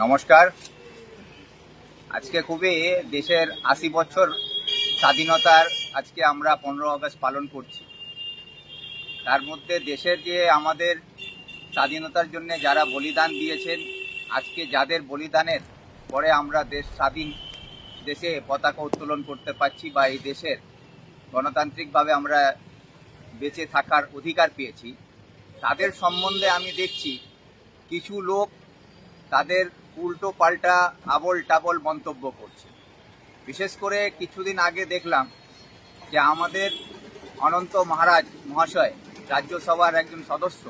নমস্কার। আজকে খুবই দেশের ৮০ বছর স্বাধীনতার আজকে আমরা ১৫ আগস্ট পালন করছি। তার মধ্যে দেশের যে আমাদের স্বাধীনতার জন্য যারা বলিদান দিয়েছেন, আজকে যাদের বলিদানের পরে আমরা দেশ স্বাধীন দেশে পতাকা উত্তোলন করতে পারছি বা এই দেশের গণতান্ত্রিকভাবে আমরা বেঁচে থাকার অধিকার পেয়েছি, তাদের সম্বন্ধে আমি দেখছি কিছু লোক তাদের উল্টো পাল্টা আবল টাবল মন্তব্য করছে। বিশেষ করে কিছুদিন আগে দেখলাম যে আমাদের অনন্ত মহারাজ মহাশয়, রাজ্যসভার একজন সদস্য,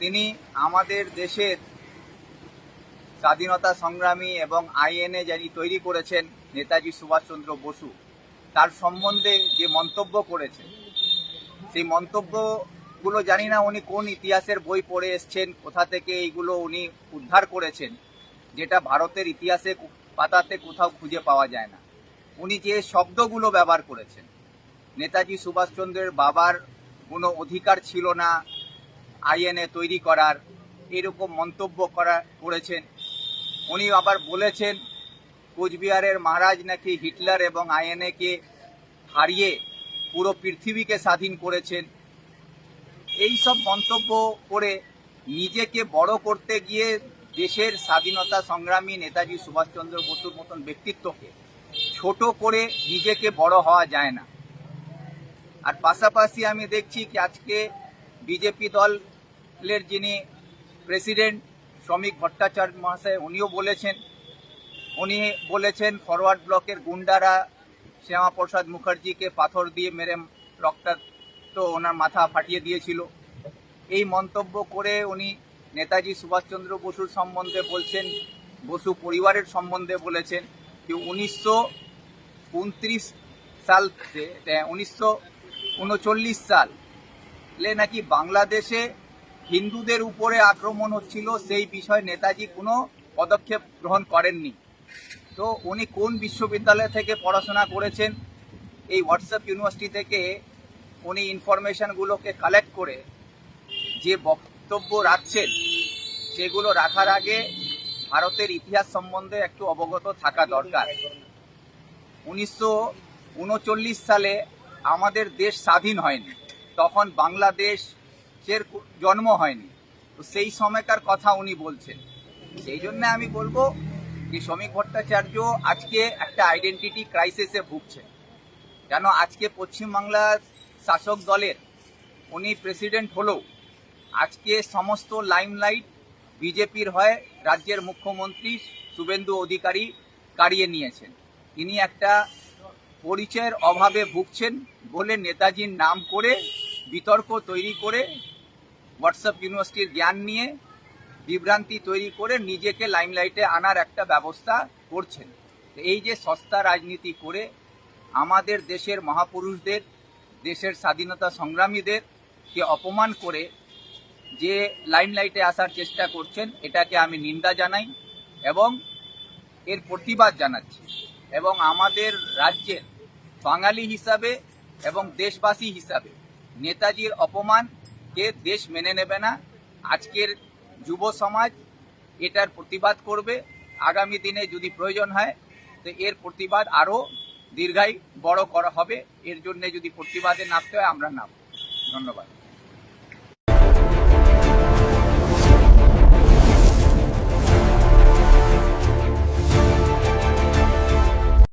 তিনি আমাদের দেশের স্বাধীনতা সংগ্রামী এবং আইএনএ যিনি তৈরি করেছেন নেতাজি সুভাষচন্দ্র বসু, তার সম্বন্ধে যে মন্তব্য করেছেন, সেই মন্তব্যগুলো জানি না উনি কোন ইতিহাসের বই পড়ে এসছেন, কোথা থেকে এইগুলো উনি উদ্ধার করেছেন, যেটা ভারতের ইতিহাসে পাতাতে কোথাও খুঁজে পাওয়া যায় না। উনি যে শব্দগুলো ব্যবহার করেছেন, নেতাজি সুভাষচন্দ্রের বাবার কোনো অধিকার ছিল না আইএনএ তৈরি করার, এরকম মন্তব্য করেছেন। উনি আবার বলেছেন কোচবিহারের মহারাজ নাকি হিটলার এবং আইএনএকে হারিয়ে পুরো পৃথিবীকে স্বাধীন করেছেন। এই সব মন্তব্য করে নিজেকে বড় করতে গিয়ে দেশের স্বাধীনতা সংগ্রামী নেতাজি সুভাষচন্দ্র বসুর মতন ব্যক্তিত্বকে ছোট করে নিজেকে বড় হওয়া যায় না। আর পাশাপাশি আমি দেখছি কি আজকে বিজেপি দলের যিনি প্রেসিডেন্ট শ্রমিক ভট্টাচার্য মহাশয়, উনি বলেছেন ফরওয়ার্ড ব্লকের গুন্ডারা শ্যামাপ্রসাদ মুখার্জিকে পাথর দিয়ে মেরে রক্তাক্ত ওনার মাথা ফাটিয়ে দিয়েছিল। এই মন্তব্য করে উনি নেতাজি সুভাষচন্দ্র বসুর সম্বন্ধে বলছেন, বসু পরিবারের সম্বন্ধে বলেছেন যে 1939 সালে নাকি বাংলাদেশে হিন্দুদের উপরে আক্রমণ হচ্ছিল, সেই বিষয়ে নেতাজি কোনো পদক্ষেপ গ্রহণ করেননি। তো উনি কোন বিশ্ববিদ্যালয় থেকে পড়াশোনা করেছেন, এই হোয়াটসঅ্যাপ ইউনিভার্সিটি থেকে উনি ইনফরমেশনগুলোকে কালেক্ট করে যে বক্তব্য রাখছেন, সেগুলো রাখার আগে ভারতের ইতিহাস সম্বন্ধে একটু অবগত থাকা দরকার। 1939 সালে আমাদের দেশ স্বাধীন হয়নি, তখন বাংলাদেশের জন্ম হয়নি। তো সেই সময়কার কথা উনি বলছেন। সেই জন্য আমি বলবো যে শ্রমিক ভট্টাচার্য আজকে একটা আইডেন্টিটি ক্রাইসিসে ভুগছেন। কেন আজকে পশ্চিমবাংলার শাসক দলের উনি প্রেসিডেন্ট হলেও আজকে সমস্ত লাইমলাইট বিজেপির হয়ে রাজ্যের মুখ্যমন্ত্রী শুভেন্দু অধিকারী কাড়িয়ে নিয়েছেন। তিনি একটা পরিচয়ের অভাবে ভুগছেন বলে নেতাজির নাম করে বিতর্ক তৈরি করে হোয়াটসঅ্যাপ ইউনিভার্সিটির জ্ঞান নিয়ে বিভ্রান্তি তৈরি করে নিজেকে লাইমলাইটে আনার একটা ব্যবস্থা করছেন। এই যে সস্তা রাজনীতি করে আমাদের দেশের মহাপুরুষদের, দেশের স্বাধীনতা সংগ্রামীদেরকে অপমান করে যে লাইমলাইটে আসার চেষ্টা করছেন, এটাকে আমি নিন্দা জানাই এবং এর প্রতিবাদ জানাচ্ছি। এবং আমাদের রাজ্যের বাঙালি হিসাবে এবং দেশবাসী হিসাবে নেতাজির অপমানকে দেশ মেনে নেবে না। আজকের যুব সমাজ এটার প্রতিবাদ করবে। আগামী দিনে যদি প্রয়োজন হয় তো এর প্রতিবাদ আরও দীর্ঘায়ু বড় করা হবে। এর জন্য যদি প্রতিবাদে নামতে হয় আমরা নামব। ধন্যবাদ।